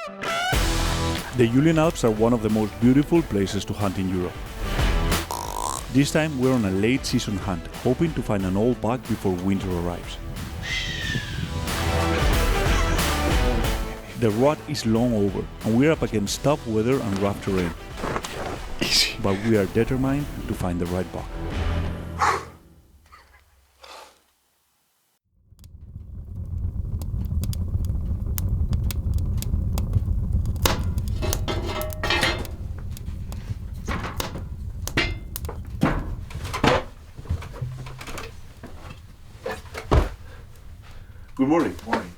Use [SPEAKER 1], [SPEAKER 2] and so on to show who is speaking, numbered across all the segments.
[SPEAKER 1] The Julian Alps are one of the most beautiful places to hunt in Europe. This time we're on a late season hunt, hoping to find an old buck before winter arrives. The rut is long over, and we're up against tough weather and rough terrain. But we are determined to find the right buck.
[SPEAKER 2] Good morning.
[SPEAKER 3] Morning.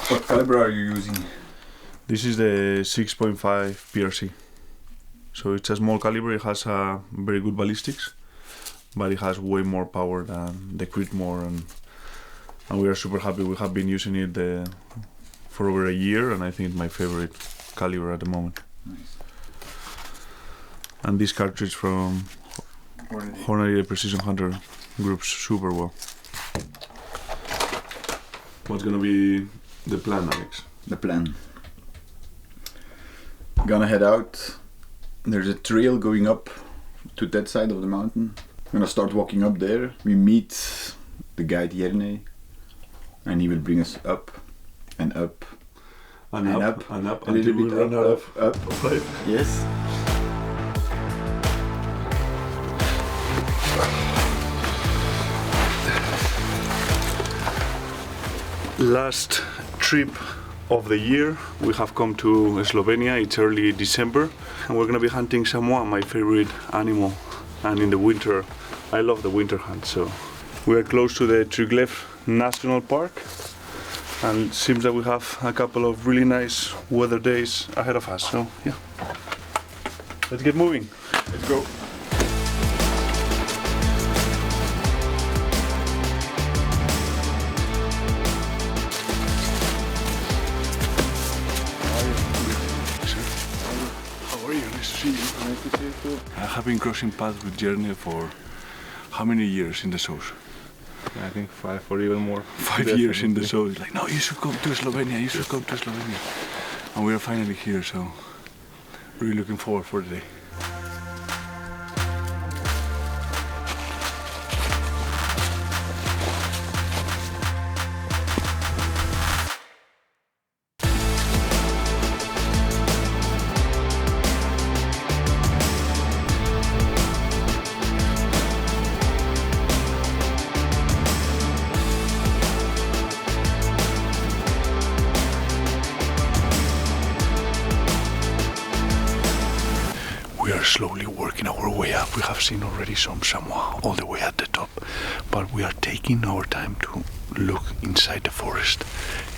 [SPEAKER 3] What caliber are you using?
[SPEAKER 2] This is the 6.5 PRC. So it's a small caliber, it has a very good ballistics, but it has way more power than the Creedmoor, and we are super happy. We have been using it for over a year, and I think it's my favorite caliber at the moment.
[SPEAKER 3] Nice.
[SPEAKER 2] And this cartridge from Hornady Precision Hunter groups super well. What's gonna be the plan, Alex?
[SPEAKER 3] The plan. Gonna head out. There's a trail going up to that side of the mountain. I'm gonna start walking up there. We meet the guide Jerne, and he will bring us up and up
[SPEAKER 2] And up,
[SPEAKER 3] a
[SPEAKER 2] until
[SPEAKER 3] little
[SPEAKER 2] we
[SPEAKER 3] bit
[SPEAKER 2] run out of
[SPEAKER 3] up.
[SPEAKER 2] pipe.
[SPEAKER 3] Yes.
[SPEAKER 2] Last trip of the year, we have come to Slovenia. It's early December, and we're gonna be hunting chamois, my favorite animal. And in the winter, I love the winter hunt. So we are close to the Triglav National Park, and it seems that we have a couple of really nice weather days ahead of us. So yeah, let's get moving.
[SPEAKER 3] Let's go.
[SPEAKER 2] How are you? Nice to see you.
[SPEAKER 3] Nice to see you too.
[SPEAKER 2] I have been crossing paths with Jerne for how many years in the shows?
[SPEAKER 4] I think 5 or even more.
[SPEAKER 2] 5 years in the
[SPEAKER 4] Definitely.
[SPEAKER 2] show. It's like, no, you should come to Slovenia, you should come to Slovenia. And we are finally here, so really looking forward for the day. We are slowly working our way up. We have seen already some chamois all the way at the top, but we are taking our time to look inside the forest.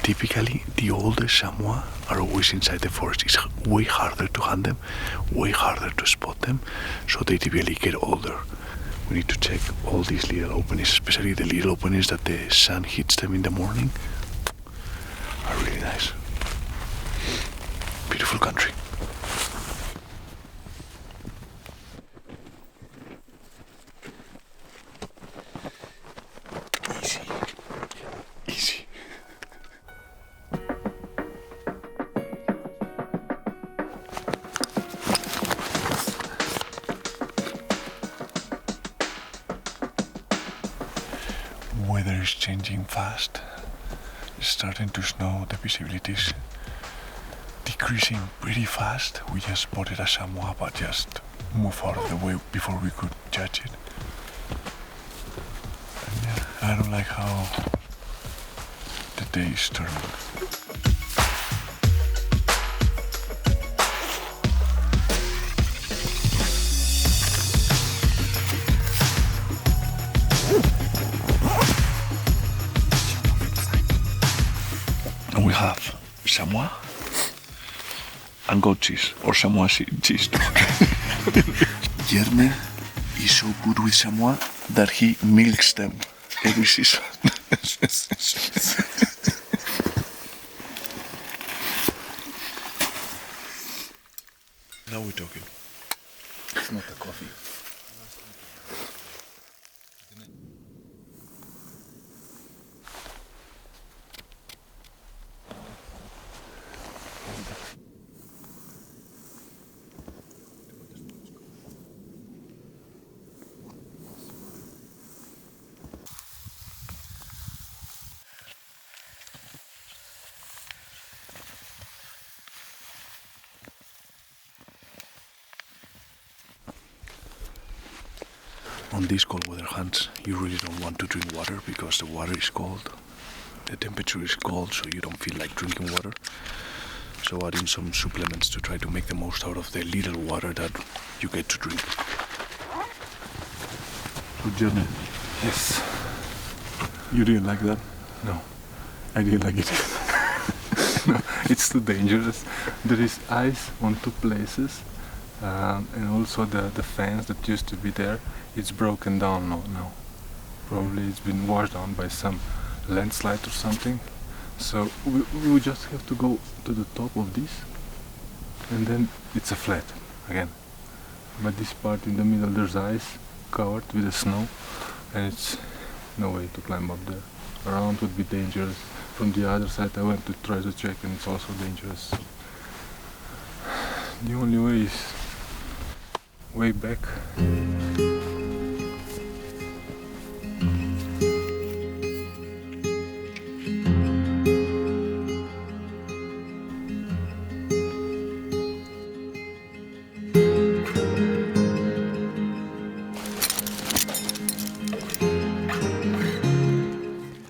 [SPEAKER 2] Typically, the oldest chamois are always inside the forest. It's way harder to hunt them, way harder to spot them, so they typically get older. We need to check all these little openings, especially the little openings that the sun hits them in the morning. Are really nice. Beautiful country. Easy. Weather is changing fast. It's starting to snow. The visibility is decreasing pretty fast. We just spotted a chamois, but just move out of the way before we could judge it. And yeah, I don't like how the day is turning. And we have chamois and goat cheese, or chamois cheese too. Jerne is so good with chamois that he milks them every season. On these cold weather hunts, you really don't want to drink water because the water is cold. The temperature is cold, so you don't feel like drinking water. So add in some supplements to try to make the most out of the little water that you get to drink.
[SPEAKER 4] Good journey. Yes. You didn't like that?
[SPEAKER 2] No.
[SPEAKER 4] I didn't like it. No, it's too dangerous. There is ice on two places, and also the fence that used to be there, it's broken down now. Probably it's been washed down by some landslide or something. So we just have to go to the top of this, and then it's a flat again. But this part in the middle, there's ice covered with the snow, and it's no way to climb up there. Around would be dangerous. From the other side I went to try to check, and it's also dangerous. The only way is way back.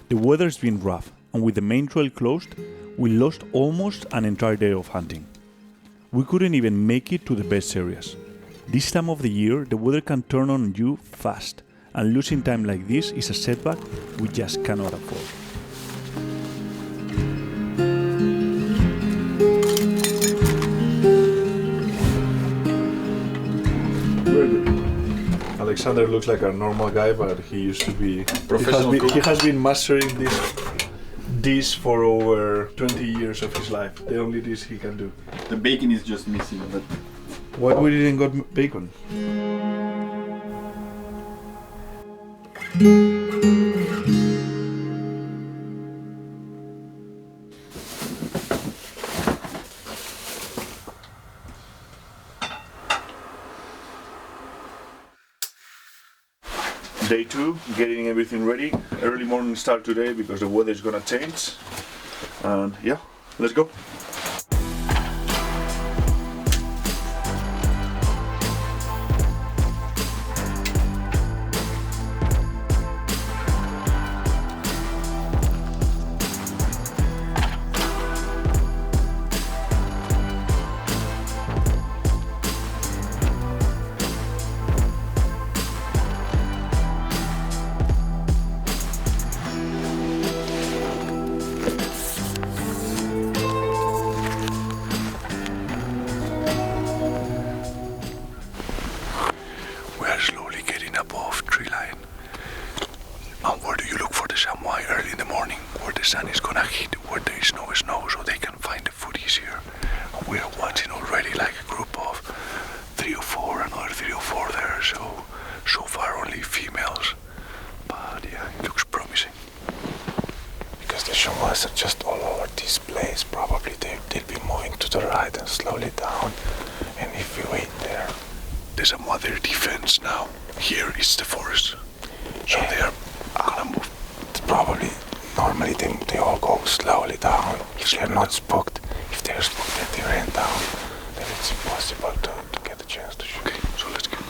[SPEAKER 1] The weather's been rough, and with the main trail closed, we lost almost an entire day of hunting. We couldn't even make it to the best areas. This time of the year, the weather can turn on you fast, and losing time like this is a setback we just cannot afford.
[SPEAKER 5] Alexander looks like a normal guy, but he used to be
[SPEAKER 3] Professional cook.
[SPEAKER 5] He has been mastering this dish for over 20 years of his life. The only dish he can do.
[SPEAKER 3] The bacon is just missing, but
[SPEAKER 5] Why we didn't got bacon? Day 2, getting everything ready. Early morning start today because the weather is gonna change. And yeah, let's go.
[SPEAKER 2] We are slowly getting above tree line. And where do you look for the chamois? Early in the morning, where the sun is gonna hit, where there is no snow, so they can find the food easier. And we are watching already like a group of 3 or 4, another 3 or 4 there. So far only females, but yeah, it looks promising. Because the chamois are just all over this place. Probably they'll be moving to the right and slowly down. And if we wait there, there's a mother defense now. Here is the forest. So they are gonna move.
[SPEAKER 6] Probably, normally they all go slowly down. If they're not spooked, if they're spooked and they ran down, then it's impossible to get a chance to shoot.
[SPEAKER 2] Okay, so let's roll.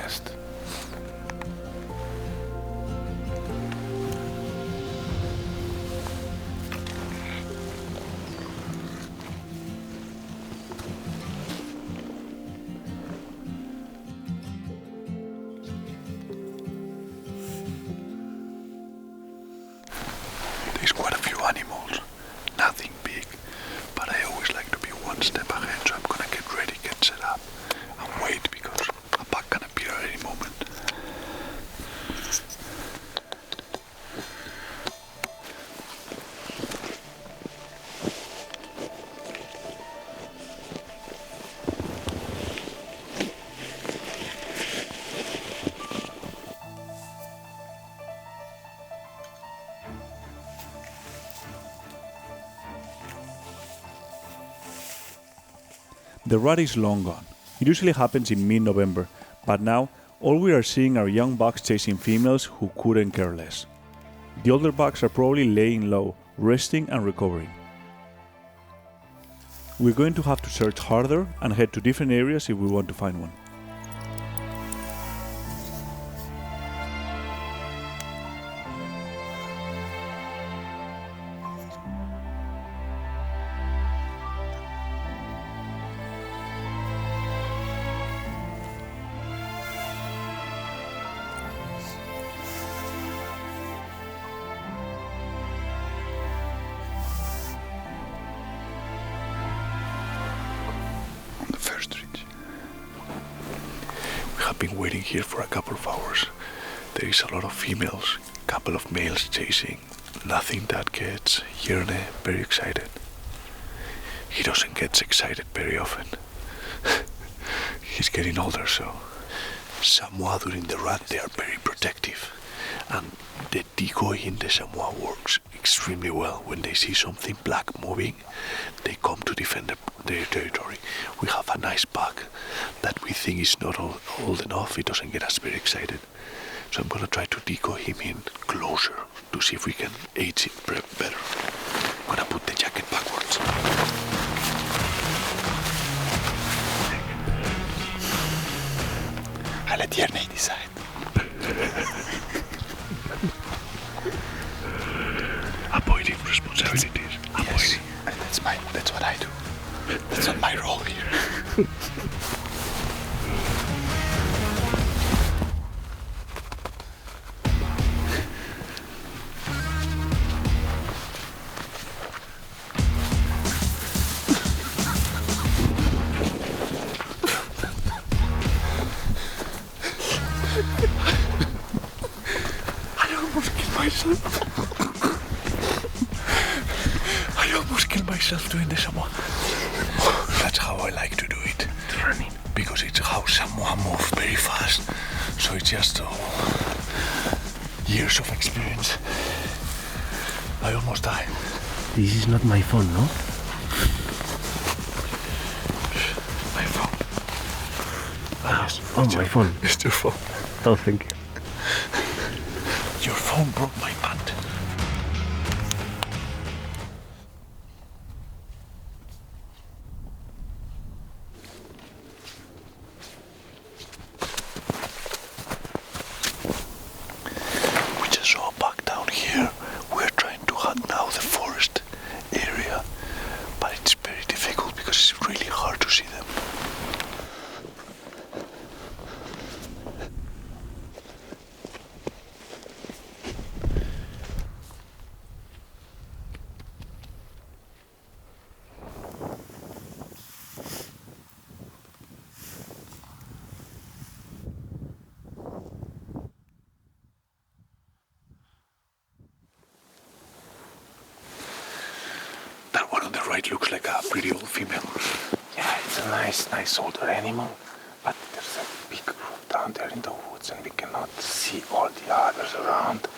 [SPEAKER 6] best.
[SPEAKER 2] There's quite a few animals, nothing big, but I always like to be one step ahead, so I'm gonna get ready, get set up, and wait because a pack can appear at any moment.
[SPEAKER 1] The rut is long gone. It usually happens in mid-November, but now all we are seeing are young bucks chasing females who couldn't care less. The older bucks are probably laying low, resting and recovering. We're going to have to search harder and head to different areas if we want to find one.
[SPEAKER 2] On the first ridge. We have been waiting here for a couple of hours. There is a lot of females, couple of males chasing. Nothing that gets Jerne very excited. He doesn't get excited very often. He's getting older, so. Chamois during the rut, they are very protective. And the decoy in the chamois works extremely well. When they see something black moving, they come to defend their territory. We have a nice buck that we think is not old enough. It doesn't get us very excited. So I'm gonna try to decoy him in closer to see if we can age him better. I'm gonna put the jacket backwards.
[SPEAKER 6] I let Jerne decide.
[SPEAKER 2] Avoiding responsibilities. Avoiding.
[SPEAKER 6] That's what I do. That's not my role here.
[SPEAKER 2] I almost killed myself. I almost killed myself doing the chamois. That's how I like to do it. Running. Because it's how chamois move very fast. So it's just years of experience. I almost died.
[SPEAKER 7] This is not my phone, no?
[SPEAKER 2] My phone. Yes,
[SPEAKER 7] Oh,
[SPEAKER 2] it's
[SPEAKER 7] my
[SPEAKER 2] your-
[SPEAKER 7] phone.
[SPEAKER 2] It's your phone.
[SPEAKER 7] Oh, thank you.
[SPEAKER 2] Your phone broke my pant. We just saw a buck down here. We're trying to hunt now the forest area, but it's very difficult because it's really hard to see them. That one on the right looks like a pretty old female.
[SPEAKER 6] Yeah, it's a nice older animal, but there's a big root down there in the woods and we cannot see all the others around.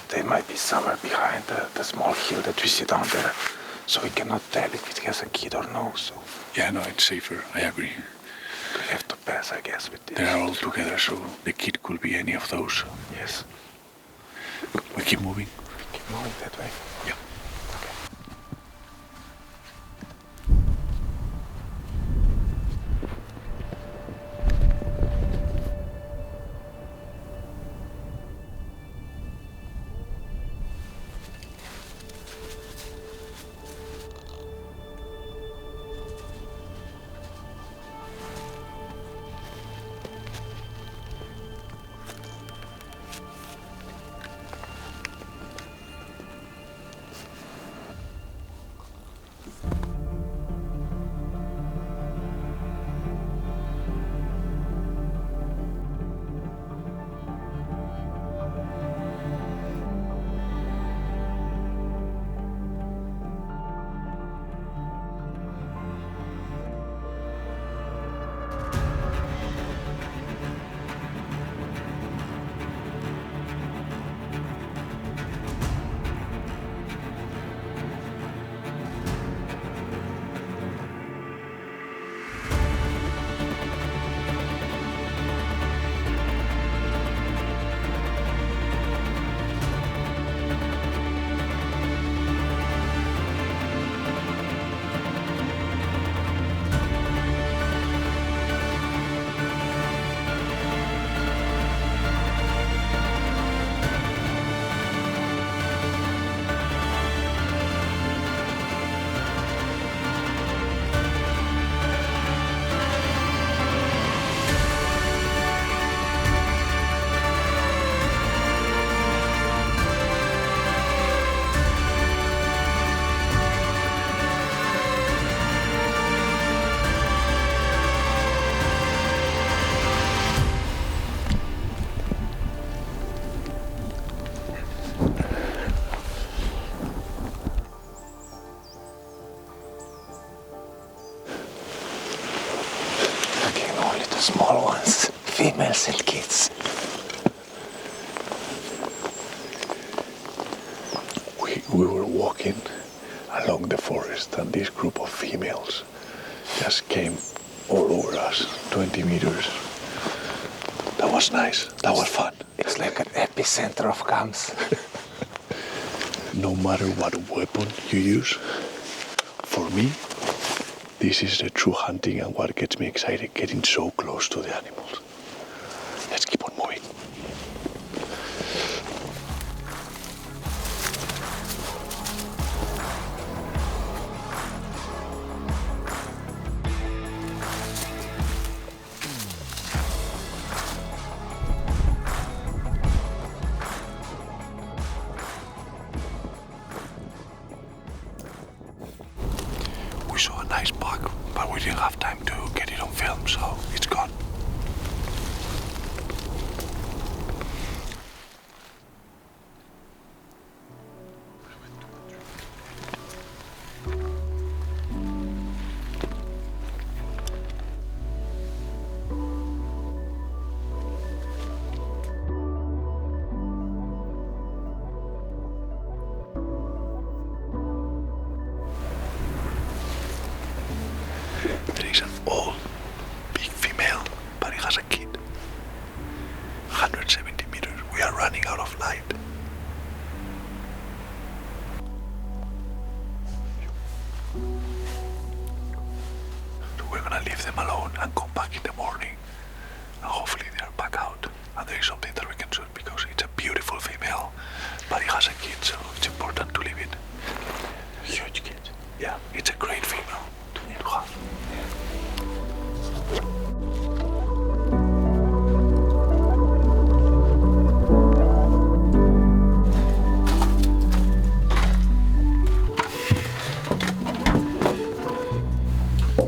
[SPEAKER 6] They might be somewhere behind the small hill that we see down there, so we cannot tell if it has a kid or no, so
[SPEAKER 2] Yeah, no, it's safer. I agree.
[SPEAKER 6] we have to pass, I guess, with this.
[SPEAKER 2] They are all together, so the kid could be any of those.
[SPEAKER 6] Yes,
[SPEAKER 2] We keep moving.
[SPEAKER 6] keep moving that way.
[SPEAKER 2] Yeah. we were walking along the forest and this group of females just came all over us, 20 meters. That was nice, that was fun.
[SPEAKER 6] It's like an epicenter of cams.
[SPEAKER 2] No matter what weapon you use, for me, this is the true hunting and what gets me excited, getting so close to the animals. Let's keep on moving. We saw a nice buck, but we didn't have time to get it on film, so it's gone. There is an old, big female, but it has a kid. 170 meters. We are running out of light. So we're gonna leave them alone and come back in the morning. And hopefully they are back out. And there is something that we can shoot because it's a beautiful female, but it has a kid, so it's important to leave it. Huge kid. Yeah, it's a great female to have.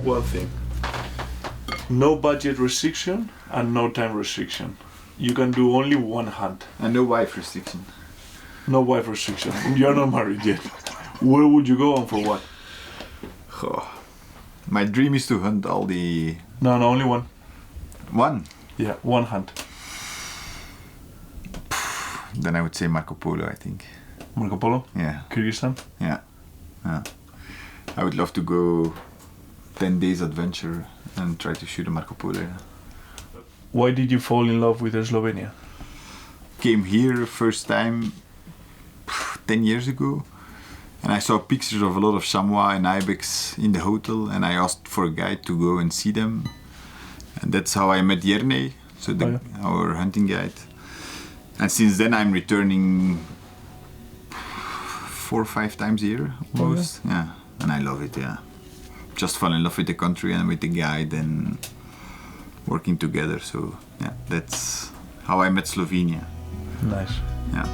[SPEAKER 5] One thing. No budget restriction and no time restriction. You can do only one hunt.
[SPEAKER 3] And no wife restriction.
[SPEAKER 5] No wife restriction. You're not married yet. Where would you go and for what?
[SPEAKER 3] Oh, my dream is to hunt all the...
[SPEAKER 5] No, only one.
[SPEAKER 3] One.
[SPEAKER 5] Yeah, one hunt.
[SPEAKER 3] Then I would say Marco Polo, I think.
[SPEAKER 5] Marco Polo?
[SPEAKER 3] Yeah.
[SPEAKER 5] Kyrgyzstan?
[SPEAKER 3] Yeah. I would love to go 10 days adventure and try to shoot a Marco Polo. Yeah.
[SPEAKER 5] Why did you fall in love with Slovenia?
[SPEAKER 3] Came here first time 10 years ago, and I saw pictures of a lot of chamois and ibex in the hotel, and I asked for a guide to go and see them, and that's how I met Jerne, so our hunting guide. And since then I'm returning 4 or 5 times a year almost. Yeah, and I love it. Yeah, just fall in love with the country and with the guide and working together. So yeah, that's how I met Slovenia.
[SPEAKER 5] Nice.
[SPEAKER 3] Yeah.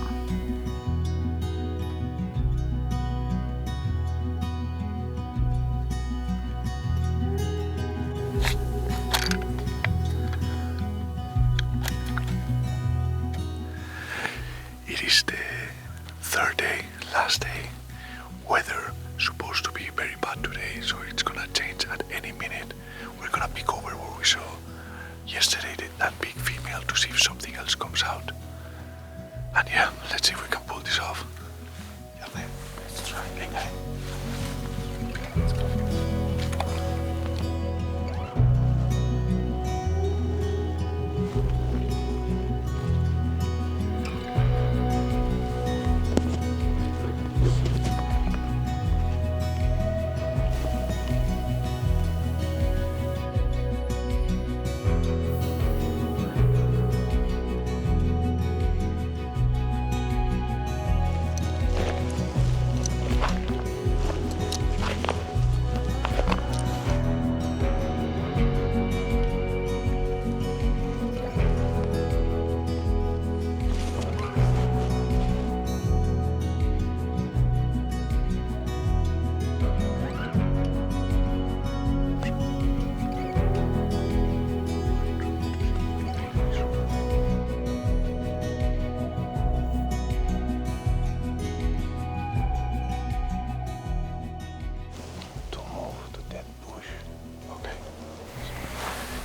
[SPEAKER 2] It is the third day, last day. Weather supposed to be very bad today, so it's gonna change at any minute. We're gonna pick over where we saw yesterday that big female to see if something else comes out. And yeah, let's see if we can pull this off. Yeah, let's try.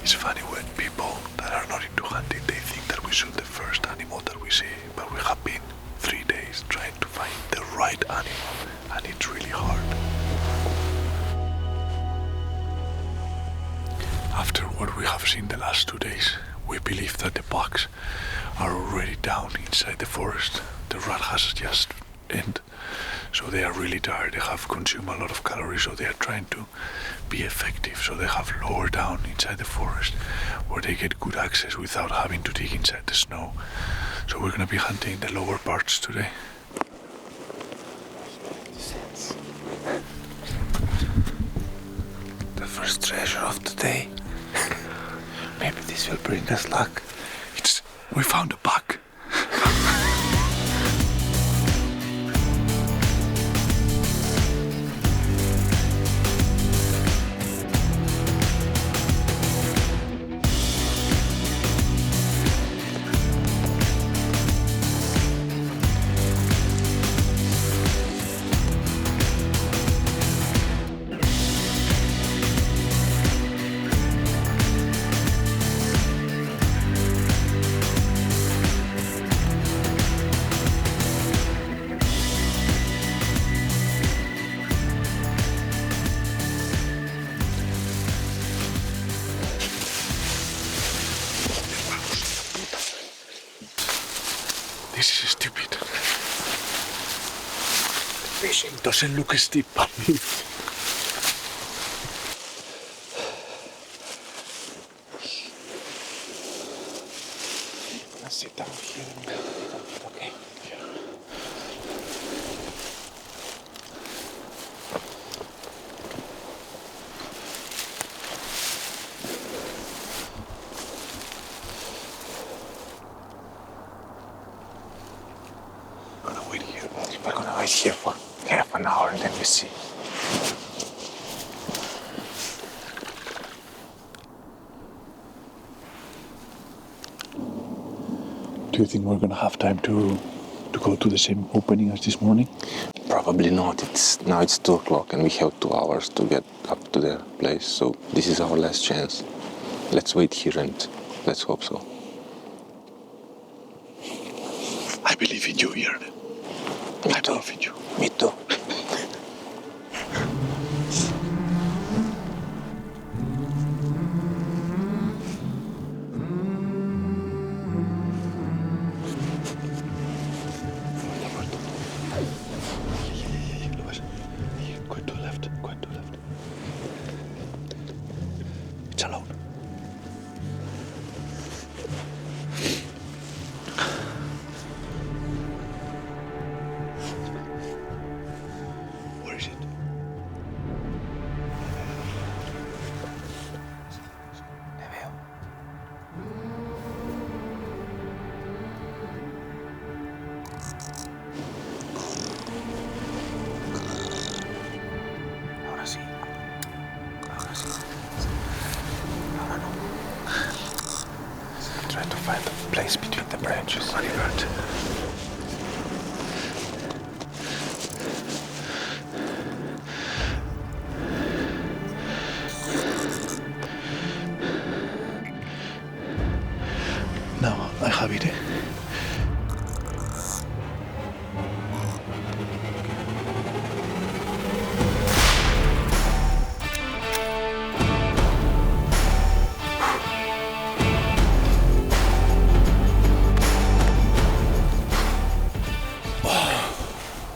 [SPEAKER 2] It's funny when people that are not into hunting, they think that we shoot the first animal that we see, but we have been 3 days trying to find the right animal. seen the last 2 days, we believe that the bugs are already down inside the forest. The rat has just ended, so they are really tired. They have consumed a lot of calories, so they are trying to be effective. So they have lowered down inside the forest where they get good access without having to dig inside the snow. So we're gonna be hunting the lower parts today.
[SPEAKER 6] The first treasure of the day. Maybe this will bring us luck.
[SPEAKER 2] We found a bug. This is stupid.
[SPEAKER 6] Fishing.
[SPEAKER 2] Doesn't look steep.
[SPEAKER 6] Let's sit down here and wait a little bit, okay?
[SPEAKER 2] Gonna wait here.
[SPEAKER 6] We're gonna wait here for half an hour and then we see.
[SPEAKER 2] Do you think we're gonna have time to go to the same opening as this morning?
[SPEAKER 6] Probably not. Now it's 2 o'clock and we have 2 hours to get up to the place. So this is our last chance. Let's wait here and let's hope so.
[SPEAKER 2] I believe in you, Jörn. I believe in you.
[SPEAKER 6] Me too.
[SPEAKER 2] Quite to the left, quite to the left. It's alone. Where is it?
[SPEAKER 6] Ahora sí. Ahora sí. Ahora no. I'm trying to find a place between the branches.
[SPEAKER 2] Honey bird. Now I have it.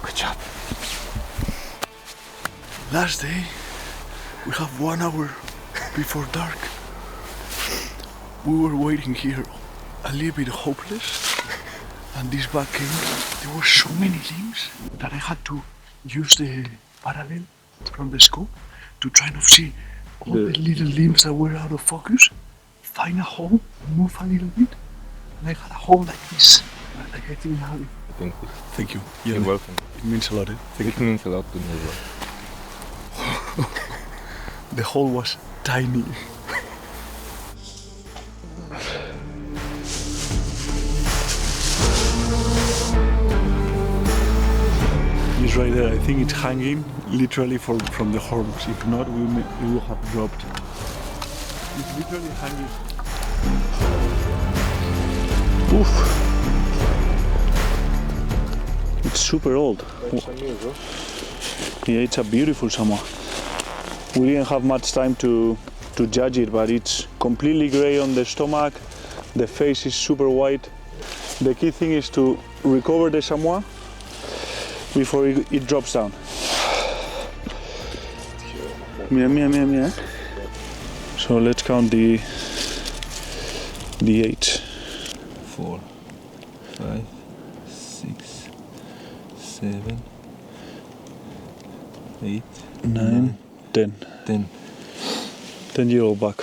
[SPEAKER 6] Good job.
[SPEAKER 2] Last day, we have 1 hour before dark. We were waiting here a little bit hopeless, and this bug came. There were so many limbs that I had to use the parallel from the scope to try and see all the little limbs that were out of focus, find a hole, move a little bit, and I had a hole like this. Like I think now. Thank you.
[SPEAKER 4] You're welcome.
[SPEAKER 2] It means a lot.
[SPEAKER 4] It means a lot to me as well.
[SPEAKER 2] The hole was tiny. It's right there. I think it's hanging literally from the horns. If not, we will have dropped. It's literally hanging. Oof. It's super old. Yeah, it's a beautiful Chamois. We didn't have much time to
[SPEAKER 1] to judge it, but it's completely gray on the stomach. The face is super white. The key thing is to recover the chamois before it drops down. Mira, mira, mira, mira. So let's count the 8.
[SPEAKER 8] 4, 5, 6, 7, 8,
[SPEAKER 1] 9, 10.
[SPEAKER 8] 10.
[SPEAKER 1] 10-year-old buck.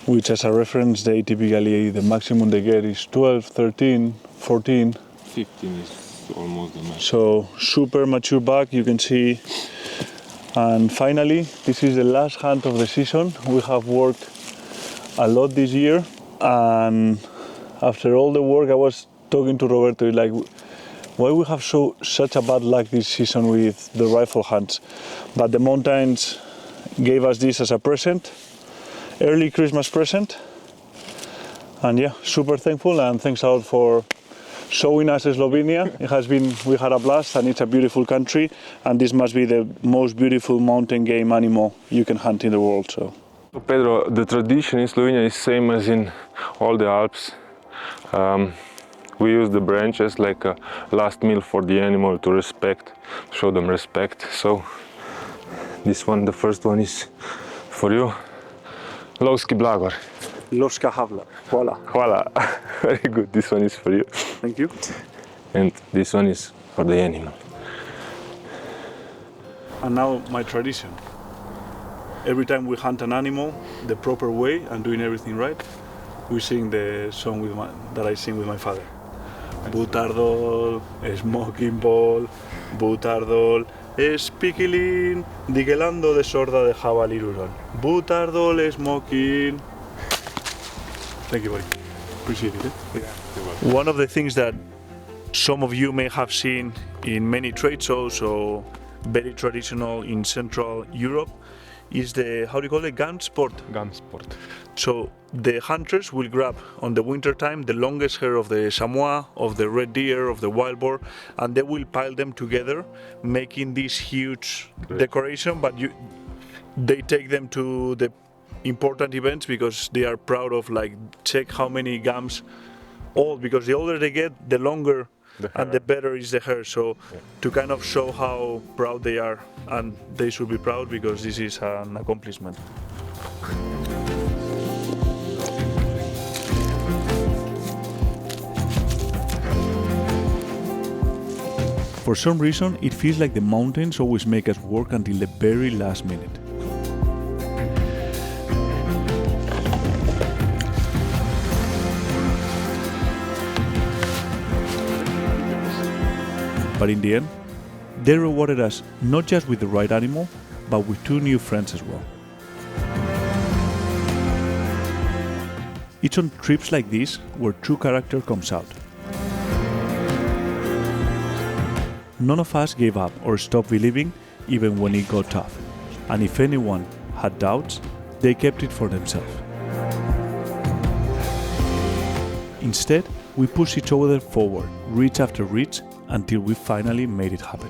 [SPEAKER 1] Which, as a reference, they typically, the maximum they get is 12, 13, 14.
[SPEAKER 8] 15 is almost the max.
[SPEAKER 1] So super mature buck, you can see. And finally, this is the last hunt of the season. We have worked a lot this year, and after all the work, I was talking to Roberto, like, why we have such a bad luck this season with the rifle hunts. But the mountains gave us this as a present, early Christmas present. And yeah, super thankful, and thanks a lot for showing us Slovenia. It has been, we had a blast, and it's a beautiful country, and this must be the most beautiful mountain game animal you can hunt in the world. So
[SPEAKER 4] Pedro, the tradition in Slovenia is same as in all the Alps. We use the branches like a last meal for the animal to show them respect. So this one, the first one is for you. Lovski blagor.
[SPEAKER 1] Lovska havla. Voila.
[SPEAKER 4] Hvala. Very good. This one is for you.
[SPEAKER 1] Thank you.
[SPEAKER 4] And this one is for the animal.
[SPEAKER 1] And now my tradition. Every time we hunt an animal the proper way and doing everything right, we sing the song that I sing with my father. Butardol, smoking ball, Butardol, spikilin, digelando de sorda de jabalirurol. Butardol, smoking. Thank you, buddy. Appreciate it. Yeah. One of the things that some of you may have seen in many trade shows, or very traditional in Central Europe, is the, how do you call it, gun sport?
[SPEAKER 4] Gun sport.
[SPEAKER 1] So the hunters will grab on the winter time the longest hair of the chamois, of the red deer, of the wild boar, and they will pile them together, making this huge decoration. But they take them to the important events because they are proud of, like, check how many gums old, because the older they get, the longer and the better is the hair. So to kind of show how proud they are, and they should be proud because this is an accomplishment. For some reason, it feels like the mountains always make us work until the very last minute. But in the end, they rewarded us not just with the right animal, but with 2 new friends as well. It's on trips like this where true character comes out. None of us gave up or stopped believing even when it got tough. And if anyone had doubts, they kept it for themselves. Instead, we pushed each other forward, reach after reach, until we finally made it happen.